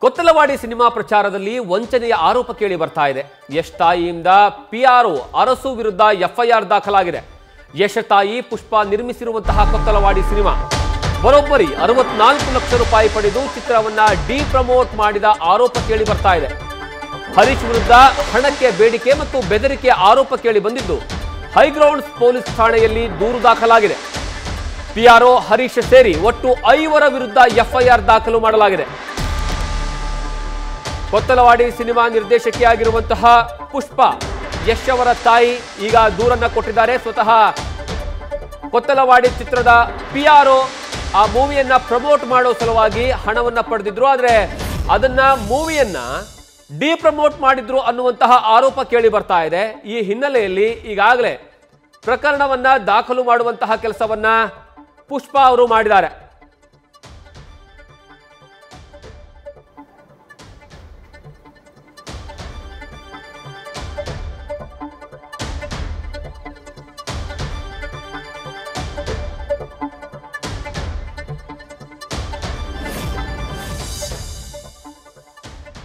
Kothalavadi cinema ಪ್ರಚಾರದಲ್ಲಿ ವಂಚನೆಯ ಆರೋಪ ಕೇಳಿ ಬರ್ತಾ ಇದೆ. ಯಶ್ ತಾಯಿಯಿಂದ ಪಿಆರ್ಒ ಅರಸು ವಿರುದ್ಧ ಎಫ್ಐಆರ್ ದಾಖಲಾಗಿದೆ. ಯಶ್ ತಾಯಿ ಪುಷ್ಪ ನಿರ್ಮಿಸಿರುವಂತಹ ಕೊತ್ತಲವಾಡಿ ಸಿನಿಮಾ ಬರೋಬ್ಬರಿ 64 ಲಕ್ಷ ರೂಪಾಯಿ ಪಡೆದು ಚಿತ್ರವನ್ನ ಡಿಪ್ರಮೋಟ್ ಮಾಡಿದ ಆರೋಪ ಕೇಳಿ ಬರ್ತಾ ಇದೆ. ಹರೀಶ್ ವಿರುದ್ಧ ಹಣಕ್ಕೆ ಬೇಡಿಕೆ ಮತ್ತು ಬೆದರಿಕೆ ಆರೋಪ ಕೇಳಿ ಬಂದಿದ್ದು ಹೈಗ್ರೌಂಡ್ಸ್ ಪೊಲೀಸ್ ಠಾಣೆಯಲ್ಲಿ ದೂರು ದಾಖಲಾಗಿದೆ. ಪಿಆರ್ಒ ಹರೀಶ್ ಸೇರಿ ಒಟ್ಟು 5 ವಿರುದ್ಧ ಎಫ್ಐಆರ್ ದಾಖಲು ಮಾಡಲಾಗಿದೆ. ಕೊತ್ತಲವಾಡಿ ಸಿನಿಮಾ ನಿರ್ದೇಶಕಿಯಾಗಿರುವಂತಹ ಪುಷ್ಪ ಯಶ್ ಅವರ ತಾಯಿ ಈಗ ದೂರನ್ನ ಕೊಟ್ಟಿದ್ದಾರೆ. ಸ್ವತಃ ಕೊತ್ತಲವಾಡಿ ಚಿತ್ರದ ಪಿಆರ್ಒ ಆ ಮೂವಿಯನ್ನ ಪ್ರಮೋಟ್ ಮಾಡೋ ಸಲುವಾಗಿ ಹಣವನ್ನ ಪಡೆದಿದ್ರು. ಆದ್ರೆ ಅದನ್ನ ಮೂವಿಯನ್ನ ಡಿಪ್ರಮೋಟ್ ಮಾಡಿದ್ರು ಅನ್ನುವಂತಹ ಆರೋಪ ಕೇಳಿ ಬರ್ತಾ ಇದೆ. ಈ ಹಿನ್ನೆಲೆಯಲ್ಲಿ ಈಗಾಗಲೇ ಪ್ರಕರಣವನ್ನ ದಾಖಲು ಮಾಡುವಂತಹ ಕೆಲಸವನ್ನ ಪುಷ್ಪ ಅವರು ಮಾಡಿದ್ದಾರೆ.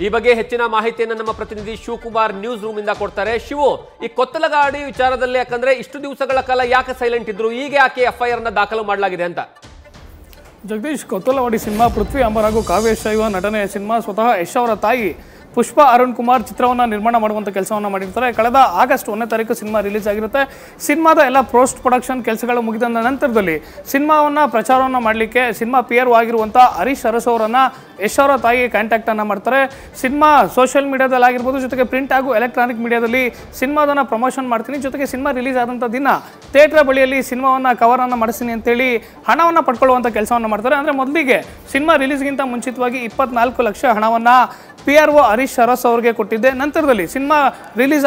ಈ ಬಗ್ಗೆ ಹೆಚ್ಚಿನ ಮಾಹಿತಿಯನ್ನು ನಮ್ಮ ಪ್ರತಿನಿಧಿ ಶಿವಕುಮಾರ್ ನ್ಯೂಸ್ ರೂಮ್ ಇಂದ ಕೊಡ್ತಾರೆ. ಶಿವು, ಈ ಕೊತ್ತಲವಾಡಿ ವಿಚಾರದಲ್ಲಿ ಯಾಕಂದ್ರೆ ಇಷ್ಟು ದಿವಸಗಳ ಕಾಲ ಯಾಕೆ ಸೈಲೆಂಟ್ ಇದ್ರು, ಈಗ ಯಾಕೆ ಎಫ್ಐಆರ್ ನ ದಾಖಲು ಮಾಡಲಾಗಿದೆ ಅಂತ? ಜಗದೀಶ್, ಕೊತ್ತಲವಾಡಿ ಸಿನಿಮಾ ಪೃಥ್ವಿ ಅಂಬರ್ ಹಾಗೂ ಕಾವ್ಯ ಶೈವ ನಟನೆಯ ಸಿನಿಮಾ. ಸ್ವತಃ ಯಶ್ ಅವರ ತಾಯಿ ಪುಷ್ಪ ಅರುಣ್ ಕುಮಾರ್ ಚಿತ್ರವನ್ನು ನಿರ್ಮಾಣ ಮಾಡುವಂಥ ಕೆಲಸವನ್ನು ಮಾಡಿರ್ತಾರೆ. ಕಳೆದ ಆಗಸ್ಟ್ 1ನೇ ತಾರೀಕು ಸಿನಿಮಾ ರಿಲೀಸ್ ಆಗಿರುತ್ತೆ. ಸಿನಿಮಾದ ಎಲ್ಲ ಪೋಸ್ಟ್ ಪ್ರೊಡಕ್ಷನ್ ಕೆಲಸಗಳು ಮುಗಿದ ನಂತರದಲ್ಲಿ ಸಿನಿಮಾವನ್ನು ಪ್ರಚಾರವನ್ನು ಮಾಡಲಿಕ್ಕೆ ಸಿನಿಮಾ ಪಿಆರ್ಒ ಆಗಿರುವಂಥ ಹರೀಶ್ ಅರಸು ಅವರನ್ನು ಯಶ್ ಅವರ ತಾಯಿಗೆ ಕಾಂಟ್ಯಾಕ್ಟನ್ನು ಮಾಡ್ತಾರೆ. ಸಿನಿಮಾ ಸೋಷಿಯಲ್ ಮೀಡಿಯಾದಲ್ಲಿ ಆಗಿರ್ಬೋದು, ಜೊತೆಗೆ ಪ್ರಿಂಟ್ ಹಾಗೂ ಎಲೆಕ್ಟ್ರಾನಿಕ್ ಮೀಡಿಯಾದಲ್ಲಿ ಸಿನಿಮಾದನ್ನು ಪ್ರಮೋಷನ್ ಮಾಡ್ತೀನಿ, ಜೊತೆಗೆ ಸಿನಿಮಾ ರಿಲೀಸ್ ಆದಂಥ ದಿನ ಥಿಯೇಟರ್ ಬಳಿಯಲ್ಲಿ ಸಿನಿಮಾವನ್ನು ಕವರನ್ನು ಮಾಡಿಸ್ತೀನಿ ಅಂತೇಳಿ ಹಣವನ್ನು ಪಡ್ಕೊಳ್ಳುವಂಥ ಕೆಲಸವನ್ನು ಮಾಡ್ತಾರೆ. ಅಂದರೆ ಮೊದಲಿಗೆ ಸಿನಿಮಾ ರಿಲೀಸ್ಗಿಂತ ಮುಂಚಿತವಾಗಿ 24 ಲಕ್ಷ ಹಣವನ್ನು ಪಿಆರ್ಒ ಹರೀಶ್ ಅರಸ್ ಅವರಿಗೆ ಕೊಟ್ಟಿದ್ದೆ. ನಂತರದಲ್ಲಿ ಸಿನಿಮಾ ರಿಲೀಸ್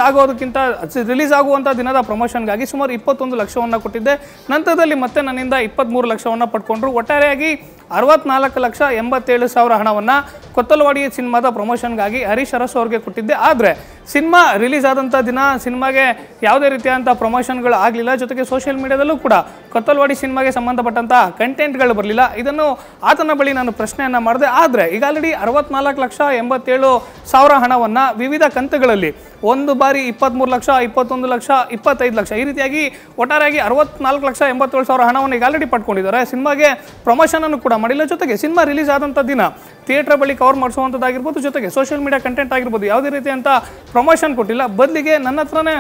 ಆಗುವಂಥ ದಿನದ ಪ್ರಮೋಷನ್ಗಾಗಿ ಸುಮಾರು 21 ಲಕ್ಷವನ್ನು ಕೊಟ್ಟಿದ್ದೆ. ನಂತರದಲ್ಲಿ ಮತ್ತೆ ನನ್ನಿಂದ 23 ಲಕ್ಷವನ್ನು ಪಡ್ಕೊಂಡ್ರು. ಒಟ್ಟಾರೆಯಾಗಿ 64,87,000 ಹಣವನ್ನು ಕೊತ್ತಲವಾಡಿ ಸಿನಿಮಾದ ಪ್ರಮೋಷನ್ಗಾಗಿ ಹರೀಶ್ ಅರಸ್ ಅವರಿಗೆ ಕೊಟ್ಟಿದ್ದೆ. ಆದರೆ ಸಿನಿಮಾ ರಿಲೀಸ್ ಆದಂಥ ದಿನ ಸಿನಿಮಾಗೆ ಯಾವುದೇ ರೀತಿಯಾದಂಥ ಪ್ರಮೋಷನ್ಗಳು ಆಗಲಿಲ್ಲ. ಜೊತೆಗೆ ಸೋಷಿಯಲ್ ಮೀಡಿಯಾದಲ್ಲೂ ಕೂಡ ಕೊತ್ತಲವಾಡಿ ಸಿನಿಮಾಗೆ ಸಂಬಂಧಪಟ್ಟಂಥ ಕಂಟೆಂಟ್ಗಳು ಬರಲಿಲ್ಲ. ಇದನ್ನು ಆತನ ಬಳಿ ನಾನು ಪ್ರಶ್ನೆಯನ್ನು ಮಾಡಿದೆ. ಆದರೆ ಈಗ ಆಲ್ರೆಡಿ 64,87,000 ಹಣವನ್ನು ವಿವಿಧ ಕಂತುಗಳಲ್ಲಿ ಒಂದು ಬಾರಿ 23 ಲಕ್ಷ, 21 ಲಕ್ಷ, 25 ಲಕ್ಷ ಈ ರೀತಿಯಾಗಿ ಒಟ್ಟಾರೆಯಾಗಿ 64,87,000 ಹಣವನ್ನು ಈಗ ಆಲ್ರೆಡಿ ಪಡ್ಕೊಂಡಿದ್ದಾರೆ. ಸಿನಿಮಾಗೆ ಪ್ರಮೋಷನ್ ಅನ್ನು ಕೂಡ ಮಾಡಿಲ್ಲ. ಜೊತೆಗೆ ಸಿನಿಮಾ ರಿಲೀಸ್ ಆದಂಥ ದಿನ ಥಿಯೇಟರ್ ಬಳಿ ಕವರ್ ಮಾಡಿಸುವಂಥದ್ದಾಗಿರ್ಬೋದು, ಜೊತೆಗೆ ಸೋಷಿಯಲ್ ಮೀಡಿಯಾ ಕಂಟೆಂಟ್ ಆಗಿರ್ಬೋದು, ಯಾವುದೇ ರೀತಿಯಂಥ ಪ್ರಮೋಷನ್ ಕೊಟ್ಟಿಲ್ಲ. ಬದಲಿಗೆ ನನ್ನ ಹತ್ರನೇ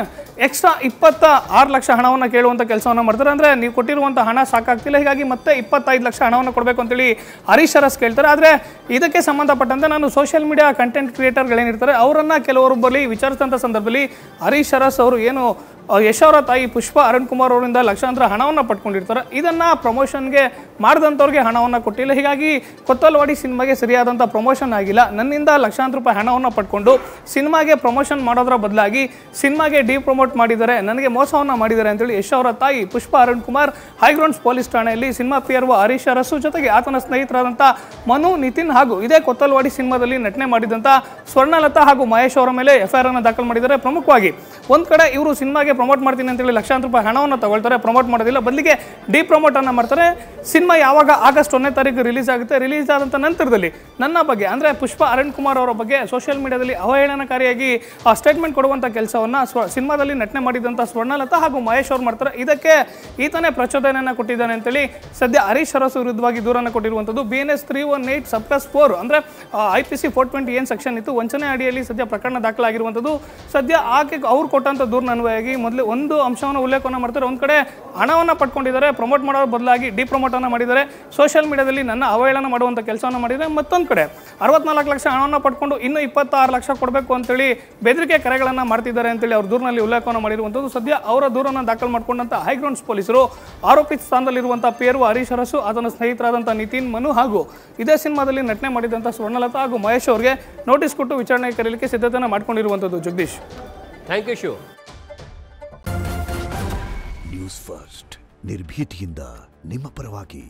ಎಕ್ಸ್ಟ್ರಾ 26 ಲಕ್ಷ ಹಣವನ್ನು ಕೇಳುವಂಥ ಕೆಲಸವನ್ನು ಮಾಡ್ತಾರೆ. ಅಂದರೆ ನೀವು ಕೊಟ್ಟಿರುವಂಥ ಹಣ ಸಾಕಾಗ್ತಿಲ್ಲ, ಹೀಗಾಗಿ ಮತ್ತೆ 25 ಲಕ್ಷ ಹಣವನ್ನು ಕೊಡಬೇಕು ಅಂತೇಳಿ ಹರೀಶ್ ಅರಸ್ ಕೇಳ್ತಾರೆ. ಆದರೆ ಇದಕ್ಕೆ ಸಂಬಂಧಪಟ್ಟಂತೆ ನಾನು ಸೋಷಿಯಲ್ ಮೀಡಿಯಾ ಕಂಟೆಂಟ್ ಕ್ರಿಯೇಟರ್ಗಳೇನಿರ್ತಾರೆ ಅವರನ್ನು ಕೆಲವರು ಬಳಿ ವಿಚಾರಿಸಿದಂಥ ಸಂದರ್ಭದಲ್ಲಿ ಹರೀಶ್ ಅರಸ್ ಅವರು ಏನು ಯಶ್ ಅವರ ತಾಯಿ ಪುಷ್ಪ ಅರುಣ್ ಕುಮಾರ್ ಅವರಿಂದ ಲಕ್ಷಾಂತರ ಹಣವನ್ನು ಪಡ್ಕೊಂಡಿರ್ತಾರೆ, ಇದನ್ನು ಪ್ರಮೋಷನ್ಗೆ ಮಾಡಿದಂಥವ್ರಿಗೆ ಹಣವನ್ನು ಕೊಟ್ಟಿಲ್ಲ. ಹೀಗಾಗಿ ಕೊತ್ತಲವಾಡಿ ಸಿನಿಮಾಗೆ ಸರಿಯಾದಂಥ ಪ್ರಮೋಷನ್ ಆಗಿಲ್ಲ. ನನ್ನಿಂದ ಲಕ್ಷಾಂತರ ರೂಪಾಯಿ ಹಣವನ್ನು ಪಡ್ಕೊಂಡು ಸಿನಿಮಾಗೆ ಪ್ರಮೋಷನ್ ಮಾಡೋದ್ರ ಬದಲಾಗಿ ಸಿನಿಮಾಗೆ ಡಿಪ್ರಮೋಟ್ ಮಾಡಿದ್ದಾರೆ, ನನಗೆ ಮೋಸವನ್ನು ಮಾಡಿದ್ದಾರೆ ಅಂತೇಳಿ ಯಶ್ ಅವರ ತಾಯಿ ಪುಷ್ಪ ಅರುಣ್ ಕುಮಾರ್ ಹೈಗ್ರೌಂಡ್ಸ್ ಪೊಲೀಸ್ ಠಾಣೆಯಲ್ಲಿ ಸಿನಿಮಾ ಪಿಆರ್ಒ ಹರೀಶ್ ಅರಸು ಜೊತೆಗೆ ಆತನ ಸ್ನೇಹಿತರಾದಂಥ ಮನು, ನಿತಿನ್ ಹಾಗೂ ಇದೇ ಕೊತ್ತಲವಾಡಿ ಸಿನಿಮಾದಲ್ಲಿ ನಟನೆ ಮಾಡಿದಂಥ ಸ್ವರ್ಣಲತಾ ಹಾಗೂ ಮಹೇಶ್ ಅವರ ಮೇಲೆ ಎಫ್ಐಆರ್ ಅನ್ನು ದಾಖಲು ಮಾಡಿದ್ದಾರೆ. ಪ್ರಮುಖವಾಗಿ ಒಂದು ಕಡೆ ಇವರು ಸಿನಿಮಾಗೆ ಪ್ರಮೋಟ್ ಮಾಡ್ತೀನಿ ಅಂತೇಳಿ ಲಕ್ಷಾಂತರ ರೂಪಾಯಿ ಹಣವನ್ನು ತಗೊಳ್ತಾರೆ, ಪ್ರಮೋಟ್ ಮಾಡೋದಿಲ್ಲ, ಬದಲಿಗೆ ಡಿಪ್ರಮೋಟ್ ಅನ್ನು ಮಾಡ್ತಾರೆ. ಸಿನಿಮಾ ಯಾವಾಗ ಆಗಸ್ಟ್ 1ನೇ ತಾರೀಕು ರಿಲೀಸ್ ಆಗುತ್ತೆ, ರಿಲೀಸ್ ಆದಂಥ ನಂತರದಲ್ಲಿ ನನ್ನ ಬಗ್ಗೆ ಅಂದರೆ ಪುಷ್ಪ ಅರುಣ್ ಕುಮಾರ್ ಅವರ ಬಗ್ಗೆ ಸೋಷಿಯಲ್ ಮೀಡಿಯಾದಲ್ಲಿ ಅವಹೇಳನಕಾರಿಯಾಗಿ ಸ್ಟೇಟ್ಮೆಂಟ್ ಕೊಡುವಂಥ ಕೆಲಸವನ್ನು ಸಿನಿಮಾದಲ್ಲಿ ನಟನೆ ಮಾಡಿದಂಥ ಸ್ವರ್ಣಲತಾ ಹಾಗೂ ಮಹೇಶ್ ಅವರು ಮಾಡ್ತಾರೆ. ಇದಕ್ಕೆ ಈತನೇ ಪ್ರಚೋದನೆಯನ್ನು ಕೊಟ್ಟಿದ್ದಾನೆ ಅಂತೇಳಿ ಸದ್ಯ ಹರೀಶ್ ಅರಸು ವಿರುದ್ಧವಾಗಿ ದೂರನ್ನು ಕೊಟ್ಟಿರುವಂಥದ್ದು. BNS 318 ಸಬ್+4 ಅಂದರೆ IPC 420 ಏನು ಸೆಕ್ಷನ್ ಇತ್ತು, ವಂಚನೆ ಅಡಿಯಲ್ಲಿ ಸದ್ಯ ಪ್ರಕರಣ ದಾಖಲಾಗಿರುವಂಥದ್ದು. ಸದ್ಯ ಆಕೆ ಅವ್ರು ಕೊಟ್ಟಂಥ ದೂರಿನ ಅನ್ವಯವಾಗಿ ಮೊದಲು ಒಂದು ಅಂಶವನ್ನು ಉಲ್ಲೇಖವನ್ನು ಮಾಡ್ತಾರೆ. ಒಂದು ಕಡೆ ಹಣವನ್ನು ಪಡ್ಕೊಂಡಿದ್ದಾರೆ, ಪ್ರಮೋಟ್ ಮಾಡೋದ್ರ ಬದಲಾಗಿ ಡಿಪ್ರಮೋಟನ್ನು ಮಾಡಿದ್ದಾರೆ, ಸೋಷಿಯಲ್ ಮೀಡಿಯಾದಲ್ಲಿ ನನ್ನ ಅವಹೇಳನ ಮಾಡುವಂಥ ಕೆಲಸವನ್ನು ಮಾಡಿದ್ದಾರೆ. ಮತ್ತೊಂದು ಕಡೆ 64 ಲಕ್ಷ ಹಣವನ್ನು ಪಡ್ಕೊಂಡು ಇನ್ನೂ 26 ಲಕ್ಷ ಕೊಡಬೇಕು ಅಂತೇಳಿ ಬೆದರಿಕೆ ಕರೆಗಳನ್ನು ಮಾಡ್ತಿದ್ದಾರೆ ಅಂತೇಳಿ ಅವ್ರ ದೂರಿನಲ್ಲಿ ಉಲ್ಲೇಖವನ್ನು ಮಾಡಿರುವಂಥದ್ದು. ಸದ್ಯ ಅವರ ದೂರನ್ನು ದಾಖಲು ಮಾಡಿಕೊಂಡಂಥ ಹೈಗ್ರೌಂಡ್ಸ್ ಪೊಲೀಸರು ಆರೋಪಿತ ಸ್ಥಾನದಲ್ಲಿರುವಂಥ ಪಿಆರ್ಒ ಹರೀಶ್ ಅರಸು, ಅದನ್ನು ಸ್ನೇಹಿತರಾದಂಥ ನಿತಿನ್, ಮನು ಹಾಗೂ ಇದೇ ಸಿನಿಮಾದಲ್ಲಿ ನಟನೆ ಮಾಡಿದಂಥ ಸ್ವರ್ಣಲತಾ ಹಾಗೂ ಮಹೇಶ್ ಅವರಿಗೆ ನೋಟಿಸ್ ಕೊಟ್ಟು ವಿಚಾರಣೆ ಕರೆಯಲಿಕ್ಕೆ ಸಿದ್ಧತೆಯನ್ನು ಮಾಡಿಕೊಂಡಿರುವಂಥದ್ದು. Jagadish, thank you Shiv. News first ನಿರ್ಭೀತಿಯಿಂದ ನಿಮ್ಮ ಪರವಾಗಿ.